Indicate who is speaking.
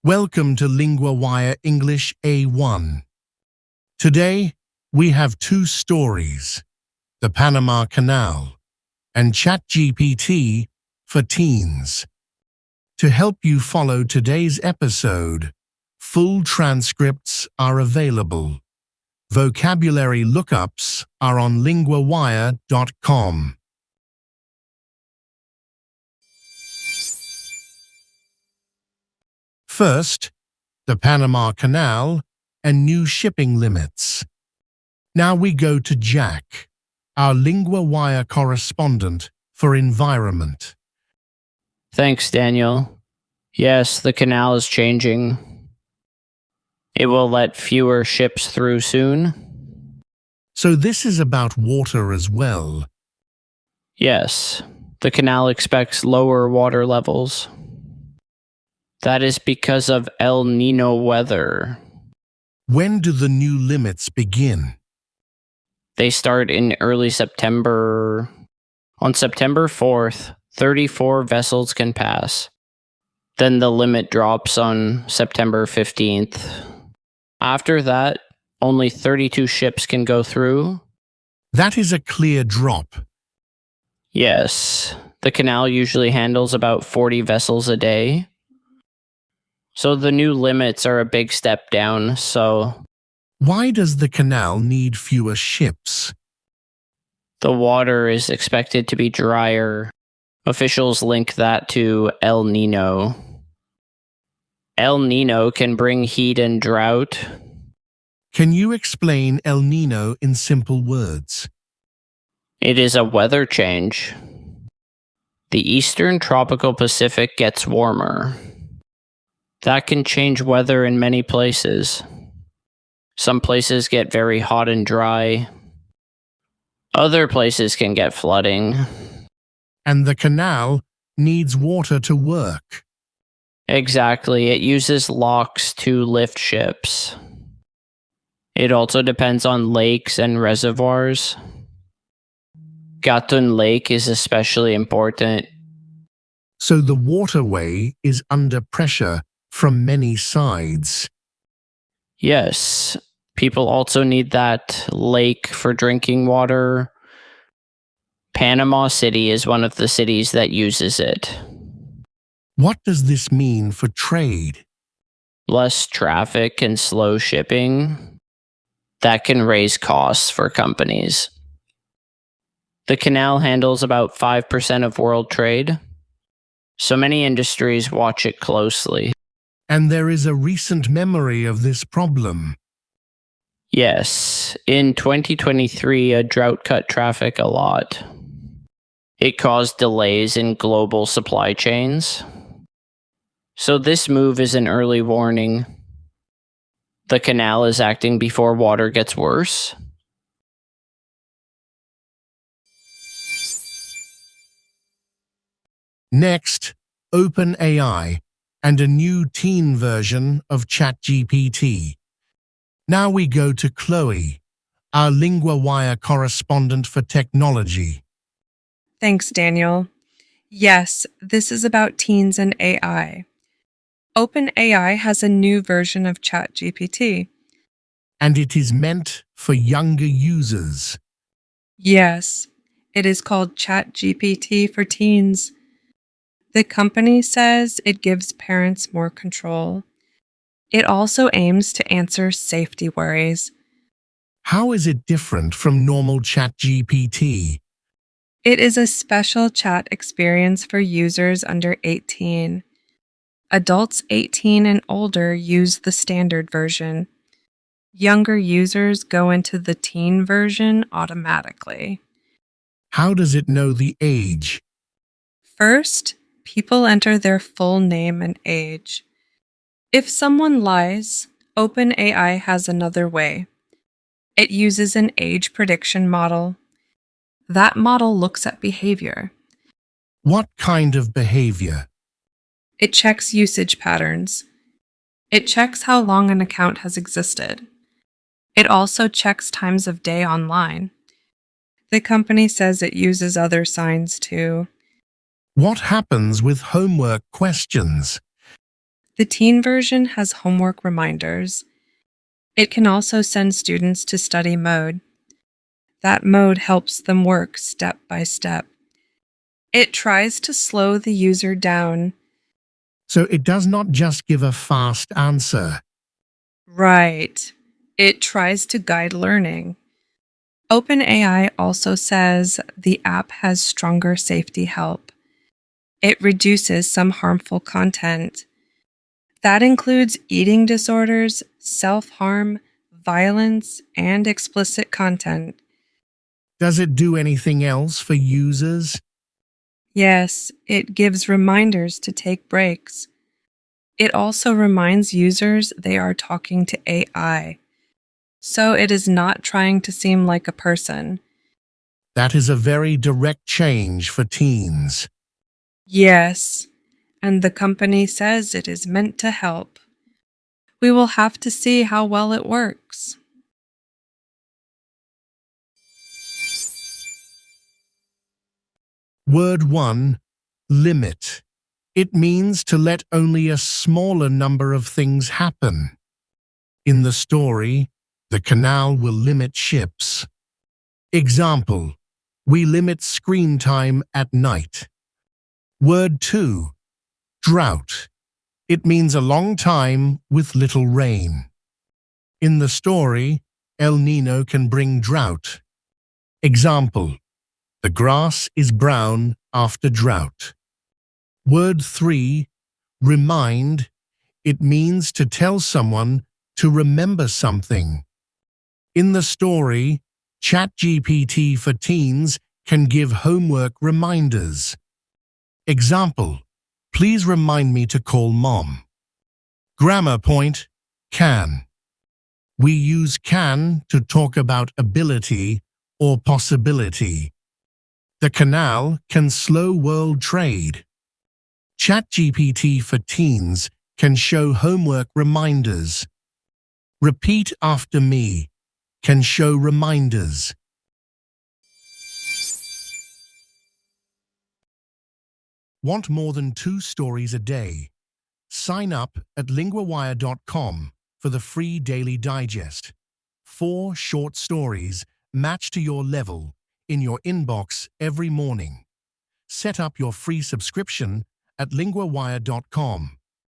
Speaker 1: Welcome to LinguaWire English A1. Today, we have two stories, the Panama Canal and ChatGPT for teens. To help you follow today's episode, full transcripts are available. Vocabulary lookups are on LinguaWire.com. First, the Panama Canal and new shipping limits. Now we go to Jack, our LinguaWire correspondent for environment.
Speaker 2: Thanks, Daniel. Yes, the canal is changing. It will let fewer ships through soon.
Speaker 1: So this is about water as well.
Speaker 2: Yes, the canal expects lower water levels. That is because of El Nino weather.
Speaker 1: When do the new limits begin?
Speaker 2: They start in early September. On September 4th, 34 vessels can pass. Then the limit drops on September 15th. After that, only 32 ships can go through.
Speaker 1: That is a clear drop.
Speaker 2: Yes, the canal usually handles about 40 vessels a day. So the new limits are a big step down,
Speaker 1: Why does the canal need fewer ships?
Speaker 2: the water is expected to be drier. Officials link that to El Nino. El Nino can bring heat and drought.
Speaker 1: Can you explain El Nino in simple words?
Speaker 2: It is a weather change. The eastern tropical Pacific gets warmer. That can change weather in many places. Some places get very hot and dry. Other places can get flooding.
Speaker 1: And the canal needs water to work.
Speaker 2: Exactly, it uses locks to lift ships. It also depends on lakes and reservoirs. Gatun Lake is especially important.
Speaker 1: So the waterway is under pressure from many sides.
Speaker 2: Yes, people also need that lake for drinking water. Panama City is one of the cities that uses it.
Speaker 1: What does this mean for trade?
Speaker 2: Less traffic and slow shipping. That can raise costs for companies. The canal handles about 5% of world trade. So many industries watch it closely.
Speaker 1: And there is a recent memory of this problem.
Speaker 2: Yes, in 2023, a drought cut traffic a lot. It caused delays in global supply chains. So this move is an early warning. The canal is acting before water gets worse.
Speaker 1: Next, OpenAI and a new teen version of ChatGPT. Now we go to Chloe, our LinguaWire correspondent for technology.
Speaker 3: Thanks, Daniel. Yes, this is about teens and AI. OpenAI has a new version of ChatGPT.
Speaker 1: And it is meant for younger users.
Speaker 3: Yes, it is called ChatGPT for teens. The company says it gives parents more control. It also aims to answer safety worries.
Speaker 1: How is it different from normal ChatGPT?
Speaker 3: It is a special chat experience for users under 18. Adults 18 and older use the standard version. Younger users go into the teen version automatically.
Speaker 1: How does it know the age?
Speaker 3: First, people enter their full name and age. If someone lies, OpenAI has another way. It uses an age prediction model. That model looks at behavior.
Speaker 1: What kind of behavior?
Speaker 3: It checks usage patterns. It checks how long an account has existed. It also checks times of day online. The company says it uses other signs too.
Speaker 1: What happens with homework questions?
Speaker 3: The teen version has homework reminders. It can also send students to study mode. That mode helps them work step by step. It tries to slow the user down.
Speaker 1: So it does not just give a fast answer.
Speaker 3: Right. It tries to guide learning. OpenAI also says the app has stronger safety help. It reduces some harmful content. That includes eating disorders, self-harm, violence, and explicit content.
Speaker 1: Does it do anything else for users?
Speaker 3: Yes, it gives reminders to take breaks. It also reminds users they are talking to AI. So it is not trying to seem like a person.
Speaker 1: That is a very direct change for teens.
Speaker 3: Yes, and the company says it is meant to help. We will have to see how well it works.
Speaker 1: Word 1. Limit. It means to let only a smaller number of things happen. In the story, the canal will limit ships. Example: we limit screen time at night. Word 2. Drought. It means a long time with little rain. In the story, El Nino can bring drought. Example: the grass is brown after drought. Word 3. Remind. It means to tell someone to remember something. In the story, ChatGPT for teens can give homework reminders. Example: please remind me to call mom. Grammar point: can. We use can to talk about ability or possibility. The canal can slow world trade. ChatGPT for teens can show homework reminders. Repeat after me can show reminders. Want more than 2 stories a day? Sign up at LinguaWire.com for the free daily digest. 4 short stories matched to your level in your inbox every morning. Set up your free subscription at LinguaWire.com.